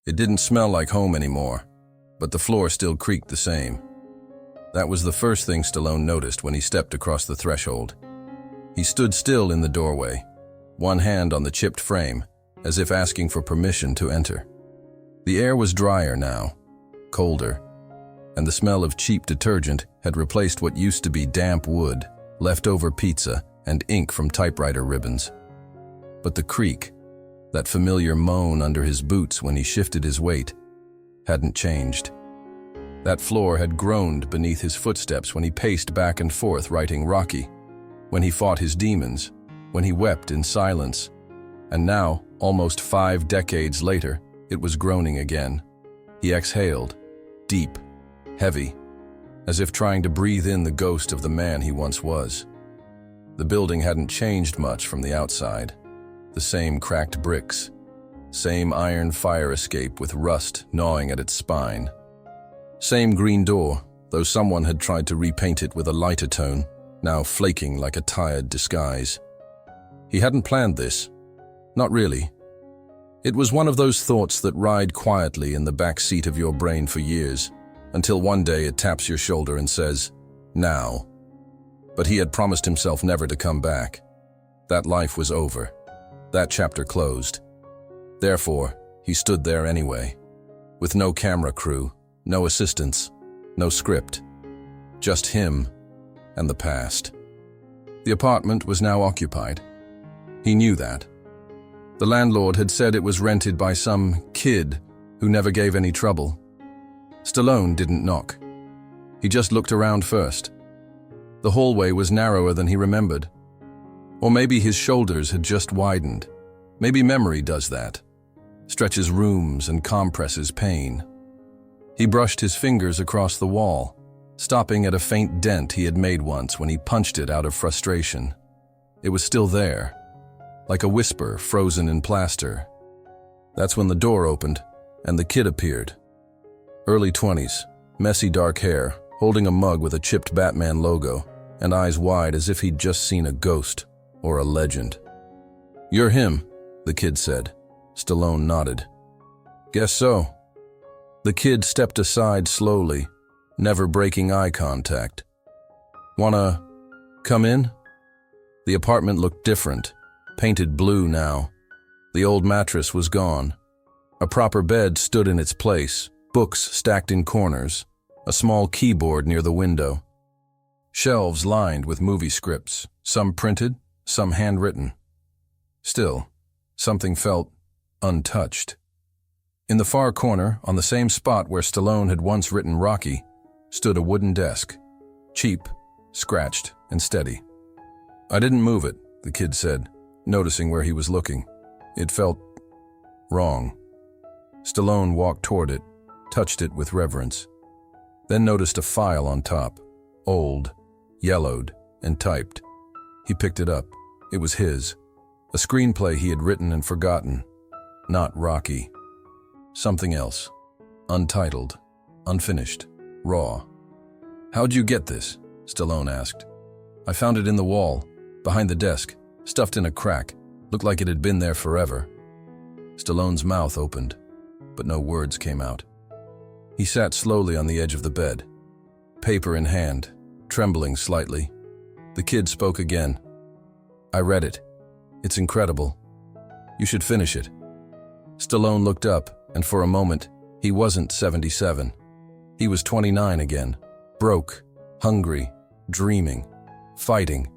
It didn't smell like home anymore, but the floor still creaked the same. That was the first thing Stallone noticed when he stepped across the threshold. He stood still in the doorway, one hand on the chipped frame, as if asking for permission to enter. The air was drier now, colder, and the smell of cheap detergent had replaced what used to be damp wood, leftover pizza, and ink from typewriter ribbons. But the creak, that familiar moan under his boots when he shifted his weight, hadn't changed. That floor had groaned beneath his footsteps when he paced back and forth writing Rocky, when he fought his demons, when he wept in silence. And now, almost 5 decades later, it was groaning again. He exhaled, deep, heavy, as if trying to breathe in the ghost of the man he once was. The building hadn't changed much from the outside. The same cracked bricks, same iron fire escape with rust gnawing at its spine. Same green door, though someone had tried to repaint it with a lighter tone, now flaking like a tired disguise. He hadn't planned this. Not really. It was one of those thoughts that ride quietly in the back seat of your brain for years, until one day it taps your shoulder and says, "Now." But he had promised himself never to come back. That life was over. That chapter closed. Therefore, he stood there anyway, with no camera crew, no assistants, no script, just him and the past. The apartment was now occupied. He knew that. The landlord had said it was rented by some kid who never gave any trouble. Stallone didn't knock. He just looked around first. The hallway was narrower than he remembered. Or maybe his shoulders had just widened. Maybe memory does that. Stretches rooms and compresses pain. He brushed his fingers across the wall, stopping at a faint dent he had made once when he punched it out of frustration. It was still there, like a whisper frozen in plaster. That's when the door opened, and the kid appeared. Early 20s, messy dark hair, holding a mug with a chipped Batman logo, and eyes wide as if he'd just seen a ghost or a legend. "You're him," the kid said. Stallone nodded. "Guess so." The kid stepped aside slowly, never breaking eye contact. "Wanna come in?" The apartment looked different, painted blue now. The old mattress was gone. A proper bed stood in its place, books stacked in corners, a small keyboard near the window. Shelves lined with movie scripts, some printed, some handwritten. Still, something felt untouched. In the far corner, on the same spot where Stallone had once written Rocky, stood a wooden desk, cheap, scratched, and steady. "I didn't move it," the kid said, noticing where he was looking. It felt wrong. Stallone walked toward it, touched it with reverence, then noticed a file on top, old, yellowed, and typed. He picked it up. It was his, a screenplay he had written and forgotten. Not Rocky. Something else. Untitled, unfinished, raw. "How'd you get this?" Stallone asked. "I found it in the wall, behind the desk, stuffed in a crack. Looked like it had been there forever." Stallone's mouth opened, but no words came out. He sat slowly on the edge of the bed, paper in hand, trembling slightly. The kid spoke again. "I read it. It's incredible. You should finish it." Stallone looked up, and for a moment, he wasn't 77. He was 29 again, broke, hungry, dreaming, fighting.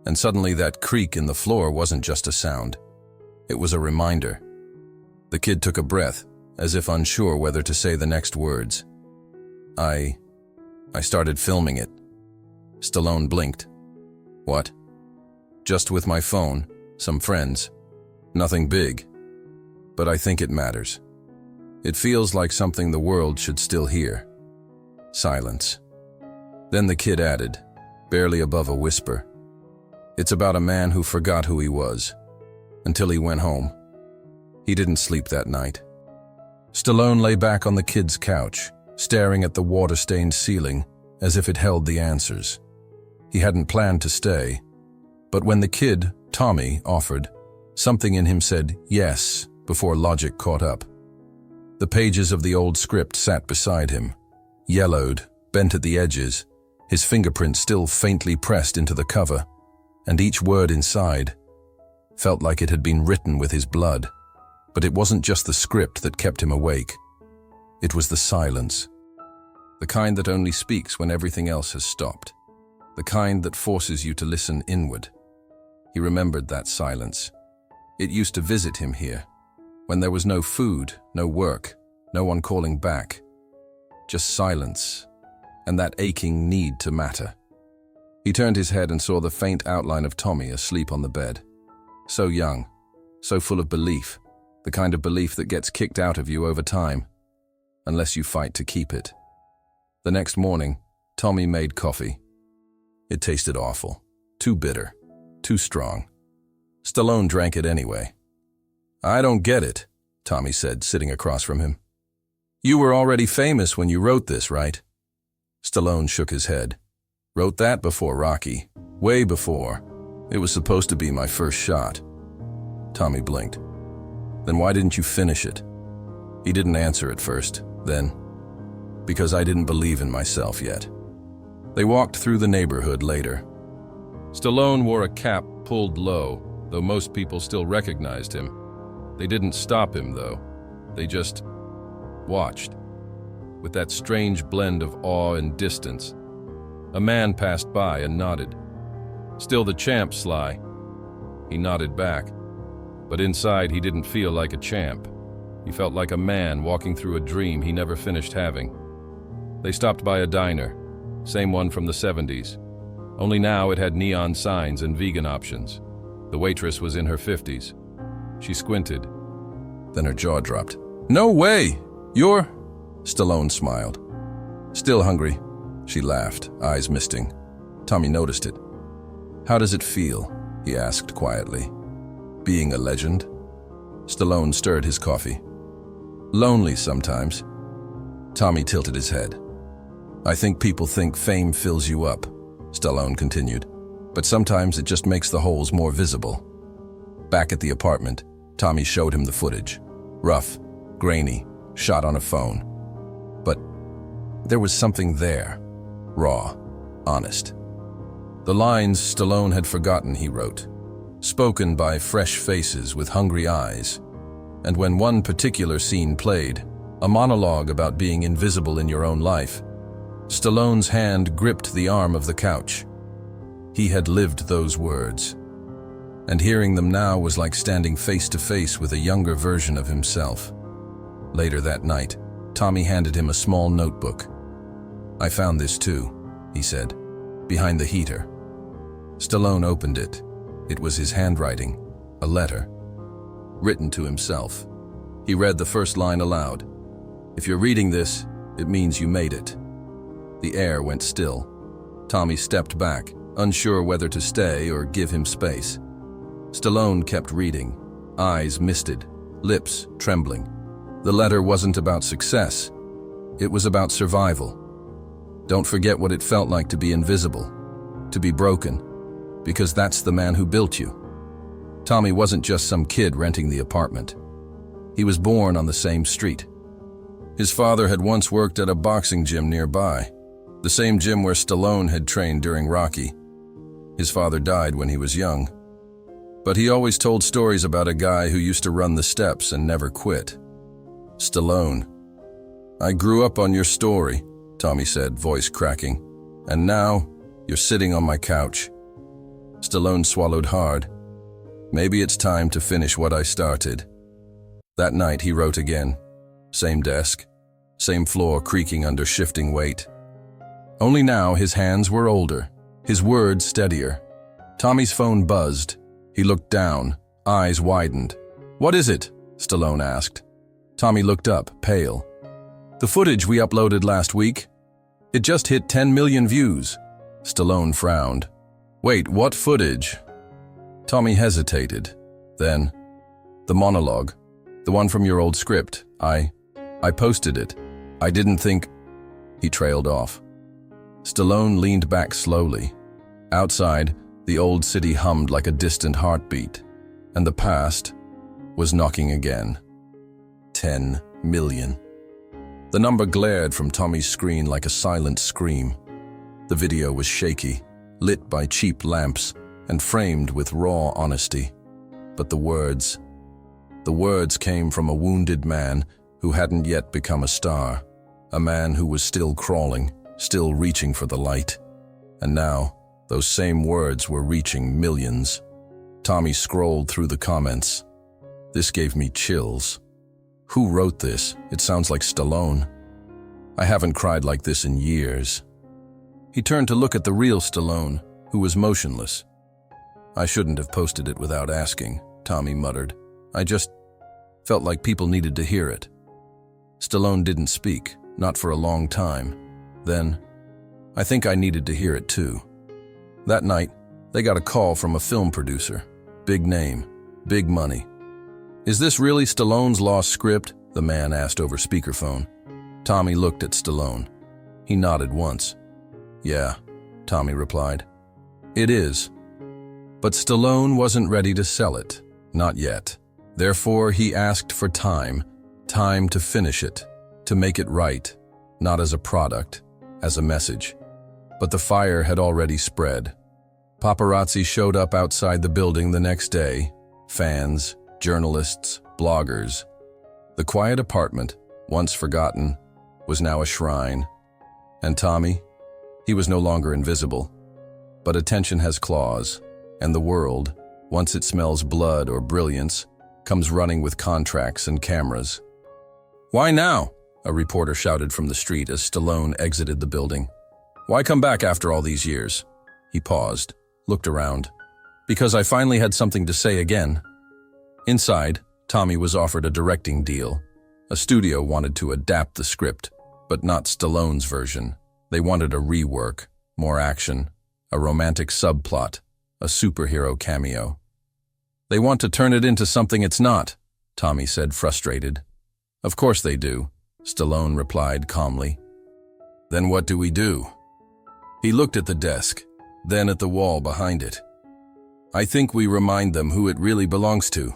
And suddenly that creak in the floor wasn't just a sound. It was a reminder. The kid took a breath, as if unsure whether to say the next words. I started filming it." Stallone blinked. "What?" "Just with my phone, some friends. Nothing big. But I think it matters. It feels like something the world should still hear." Silence. Then the kid added, barely above a whisper, "It's about a man who forgot who he was, until he went home." He didn't sleep that night. Stallone lay back on the kid's couch, staring at the water-stained ceiling as if it held the answers. He hadn't planned to stay, but when the kid, Tommy, offered, something in him said yes before logic caught up. The pages of the old script sat beside him, yellowed, bent at the edges, his fingerprints still faintly pressed into the cover, and each word inside felt like it had been written with his blood. But it wasn't just the script that kept him awake. It was the silence. The kind that only speaks when everything else has stopped. The kind that forces you to listen inward. He remembered that silence. It used to visit him here, when there was no food, no work, no one calling back. Just silence, and that aching need to matter. He turned his head and saw the faint outline of Tommy asleep on the bed. So young, so full of belief, the kind of belief that gets kicked out of you over time, unless you fight to keep it. The next morning, Tommy made coffee. It tasted awful, too bitter, too strong. Stallone drank it anyway. "I don't get it," Tommy said, sitting across from him. "You were already famous when you wrote this, right?" Stallone shook his head. "Wrote that before Rocky, way before. It was supposed to be my first shot." Tommy blinked. "Then why didn't you finish it?" He didn't answer at first. Then, "Because I didn't believe in myself yet." They walked through the neighborhood later. Stallone wore a cap pulled low, though most people still recognized him. They didn't stop him, though. They just watched, with that strange blend of awe and distance. A man passed by and nodded. "Still the champ, Sly." He nodded back, but inside he didn't feel like a champ. He felt like a man walking through a dream he never finished having. They stopped by a diner, same one from the 70s. Only now it had neon signs and vegan options. The waitress was in her 50s. She squinted. Then her jaw dropped. "No way! You're—" Stallone smiled. "Still hungry?" She laughed, eyes misting. Tommy noticed it. "How does it feel?" he asked quietly. "Being a legend?" Stallone stirred his coffee. "Lonely sometimes." Tommy tilted his head. "I think people think fame fills you up," Stallone continued, "but sometimes it just makes the holes more visible." Back at the apartment, Tommy showed him the footage. Rough, grainy, shot on a phone. But there was something there. Raw, honest. The lines Stallone had forgotten he wrote, spoken by fresh faces with hungry eyes. And when one particular scene played, a monologue about being invisible in your own life, Stallone's hand gripped the arm of the couch. He had lived those words. And hearing them now was like standing face to face with a younger version of himself. Later that night, Tommy handed him a small notebook. "I found this too," he said, "behind the heater." Stallone opened it. It was his handwriting, a letter, written to himself. He read the first line aloud. "If you're reading this, it means you made it." The air went still. Tommy stepped back, unsure whether to stay or give him space. Stallone kept reading, eyes misted, lips trembling. The letter wasn't about success. It was about survival. Don't forget what it felt like to be invisible, to be broken, because that's the man who built you. Tommy wasn't just some kid renting the apartment. He was born on the same street. His father had once worked at a boxing gym nearby, the same gym where Stallone had trained during Rocky. His father died when he was young, but he always told stories about a guy who used to run the steps and never quit. Stallone. "I grew up on your story," Tommy said, voice cracking. "And now, you're sitting on my couch." Stallone swallowed hard. "Maybe it's time to finish what I started." That night he wrote again. Same desk, same floor creaking under shifting weight. Only now his hands were older, his words steadier. Tommy's phone buzzed. He looked down, eyes widened. "What is it?" Stallone asked. Tommy looked up, pale. "The footage we uploaded last week. It just hit 10 million views." Stallone frowned. "Wait, what footage?" Tommy hesitated. Then, "The monologue, the one from your old script. I posted it. I didn't think—" He trailed off. Stallone leaned back slowly. Outside, the old city hummed like a distant heartbeat, and the past was knocking again. 10 million. The number glared from Tommy's screen like a silent scream. The video was shaky, lit by cheap lamps, and framed with raw honesty. But the words came from a wounded man who hadn't yet become a star, a man who was still crawling, still reaching for the light. And now, those same words were reaching millions. Tommy scrolled through the comments. This gave me chills. Who wrote this? It sounds like Stallone. I haven't cried like this in years. He turned to look at the real Stallone, who was motionless. I shouldn't have posted it without asking, Tommy muttered. I just felt like people needed to hear it. Stallone didn't speak, not for a long time. Then, I think I needed to hear it too. That night, they got a call from a film producer. Big name, big money. Is this really Stallone's lost script? The man asked over speakerphone. Tommy looked at Stallone. He nodded once. Yeah, Tommy replied. It is. But Stallone wasn't ready to sell it. Not yet. Therefore, he asked for time to finish it, to make it right, not as a product, as a message. But the fire had already spread. Paparazzi showed up outside the building the next day. Fans, journalists, bloggers. The quiet apartment, once forgotten, was now a shrine. And Tommy? He was no longer invisible. But attention has claws, and the world, once it smells blood or brilliance, comes running with contracts and cameras. Why now? A reporter shouted from the street as Stallone exited the building. Why come back after all these years? He paused, looked around. Because I finally had something to say again. Inside, Tommy was offered a directing deal. A studio wanted to adapt the script, but not Stallone's version. They wanted a rework, more action, a romantic subplot, a superhero cameo. They want to turn it into something it's not, Tommy said, frustrated. Of course they do, Stallone replied calmly. Then what do we do? He looked at the desk, then at the wall behind it. I think we remind them who it really belongs to.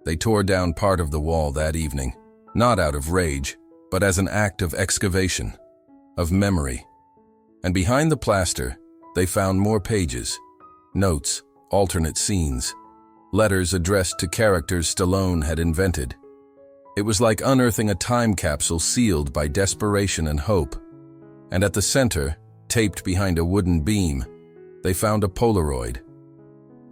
They tore down part of the wall that evening, not out of rage, but as an act of excavation, of memory. And behind the plaster, they found more pages, notes, alternate scenes, letters addressed to characters Stallone had invented. It was like unearthing a time capsule sealed by desperation and hope. And at the center, taped behind a wooden beam, they found a Polaroid.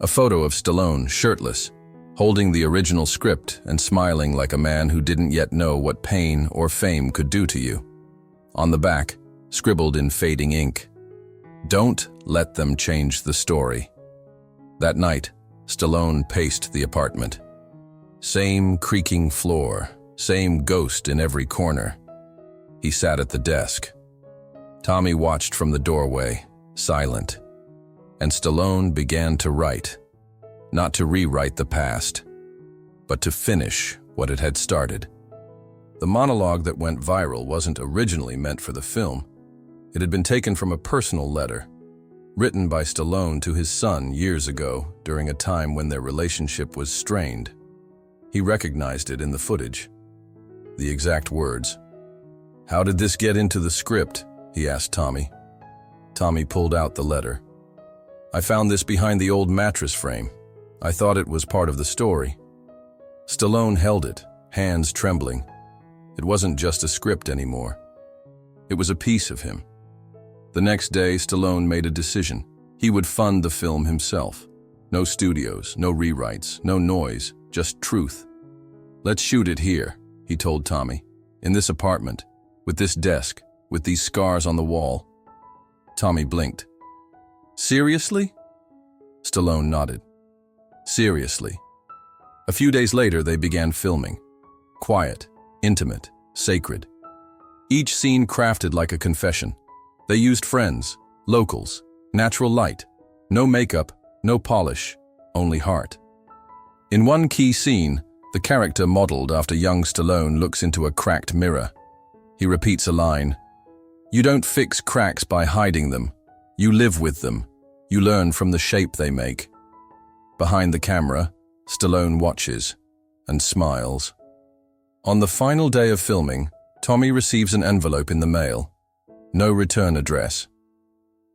A photo of Stallone, shirtless, holding the original script and smiling like a man who didn't yet know what pain or fame could do to you. On the back, scribbled in fading ink, "Don't let them change the story." That night, Stallone paced the apartment. Same creaking floor, same ghost in every corner. He sat at the desk. Tommy watched from the doorway, silent. And Stallone began to write. Not to rewrite the past, but to finish what it had started. The monologue that went viral wasn't originally meant for the film. It had been taken from a personal letter, written by Stallone to his son years ago during a time when their relationship was strained. He recognized it in the footage. The exact words. "How did this get into the script?" he asked Tommy. Tommy pulled out the letter. "I found this behind the old mattress frame. I thought it was part of the story." Stallone held it, hands trembling. It wasn't just a script anymore. It was a piece of him. The next day, Stallone made a decision. He would fund the film himself. No studios, no rewrites, no noise, just truth. "Let's shoot it here," he told Tommy. "In this apartment, with this desk, with these scars on the wall." Tommy blinked. "Seriously?" Stallone nodded. "Seriously." A few days later, they began filming. Quiet, intimate, sacred. Each scene crafted like a confession. They used friends, locals, natural light. No makeup, no polish, only heart. In one key scene, the character modeled after young Stallone looks into a cracked mirror. He repeats a line. "You don't fix cracks by hiding them. You live with them. You learn from the shape they make." Behind the camera, Stallone watches and smiles. On the final day of filming, Tommy receives an envelope in the mail. No return address.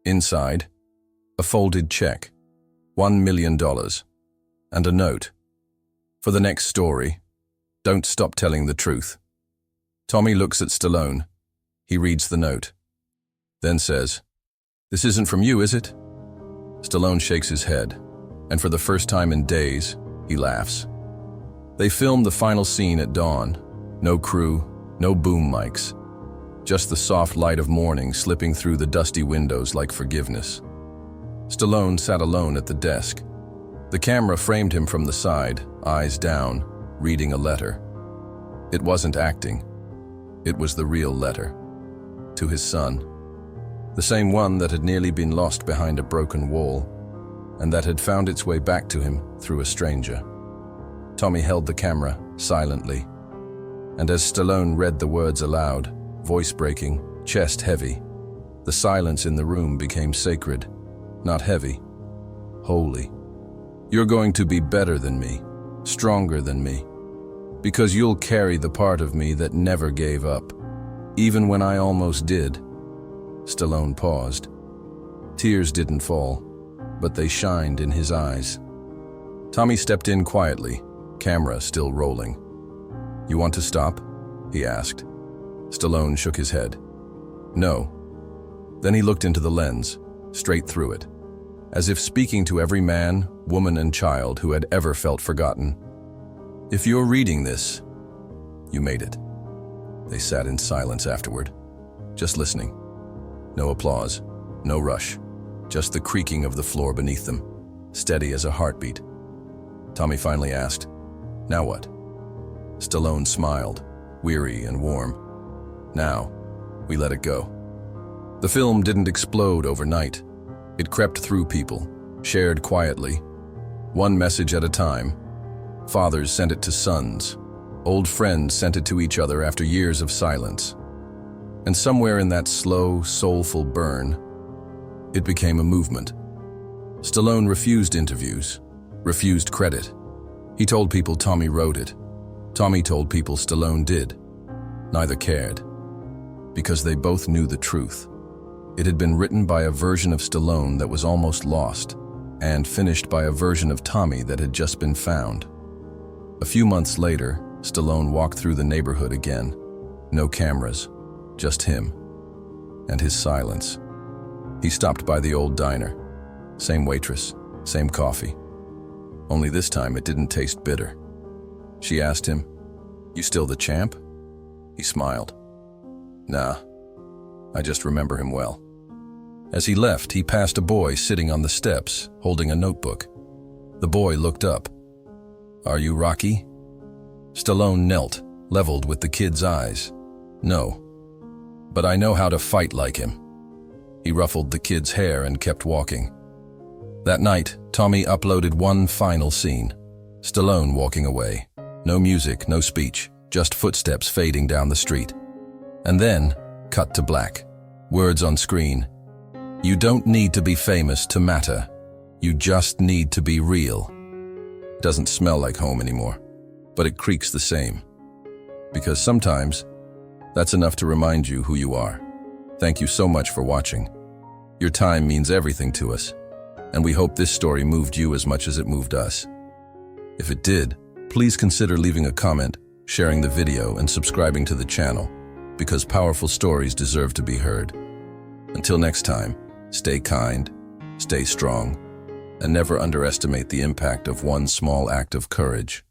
Inside, a folded check, $1 million, and a note. For the next story, don't stop telling the truth. Tommy looks at Stallone. He reads the note, then says, "This isn't from you, is it?" Stallone shakes his head, and for the first time in days, he laughs. They filmed the final scene at dawn. No crew, no boom mics. Just the soft light of morning slipping through the dusty windows like forgiveness. Stallone sat alone at the desk. The camera framed him from the side, eyes down, reading a letter. It wasn't acting. It was the real letter. To his son. The same one that had nearly been lost behind a broken wall, and that had found its way back to him through a stranger. Tommy held the camera silently, and as Stallone read the words aloud, voice breaking, chest heavy, the silence in the room became sacred, not heavy, holy. "You're going to be better than me, stronger than me, because you'll carry the part of me that never gave up, even when I almost did." Stallone paused. Tears didn't fall, but they shined in his eyes. Tommy stepped in quietly, camera still rolling. "You want to stop?" he asked. Stallone shook his head. "No." Then he looked into the lens, straight through it, as if speaking to every man, woman, and child who had ever felt forgotten. "If you're reading this, you made it." They sat in silence afterward, just listening. No applause, no rush, just the creaking of the floor beneath them, steady as a heartbeat. Tommy finally asked, "Now what?" Stallone smiled, weary and warm. "Now, we let it go." The film didn't explode overnight. It crept through people, shared quietly, one message at a time. Fathers sent it to sons. Old friends sent it to each other after years of silence. And somewhere in that slow, soulful burn, it became a movement. Stallone refused interviews, refused credit. He told people Tommy wrote it. Tommy told people Stallone did. Neither cared, because they both knew the truth. It had been written by a version of Stallone that was almost lost, and finished by a version of Tommy that had just been found. A few months later, Stallone walked through the neighborhood again. No cameras, just him, and his silence. He stopped by the old diner. Same waitress, same coffee. Only this time it didn't taste bitter. She asked him, "You still the champ?" He smiled. "Nah, I just remember him well." As he left, he passed a boy sitting on the steps, holding a notebook. The boy looked up. "Are you Rocky?" Stallone knelt, leveled with the kid's eyes. "No, but I know how to fight like him." He ruffled the kid's hair and kept walking. That night, Tommy uploaded one final scene. Stallone walking away. No music, no speech, just footsteps fading down the street. And then, cut to black. Words on screen. "You don't need to be famous to matter. You just need to be real." Doesn't smell like home anymore, but it creaks the same. Because sometimes, that's enough to remind you who you are. Thank you so much for watching. Your time means everything to us, and we hope this story moved you as much as it moved us. If it did, please consider leaving a comment, sharing the video, and subscribing to the channel, because powerful stories deserve to be heard. Until next time, stay kind, stay strong, and never underestimate the impact of one small act of courage.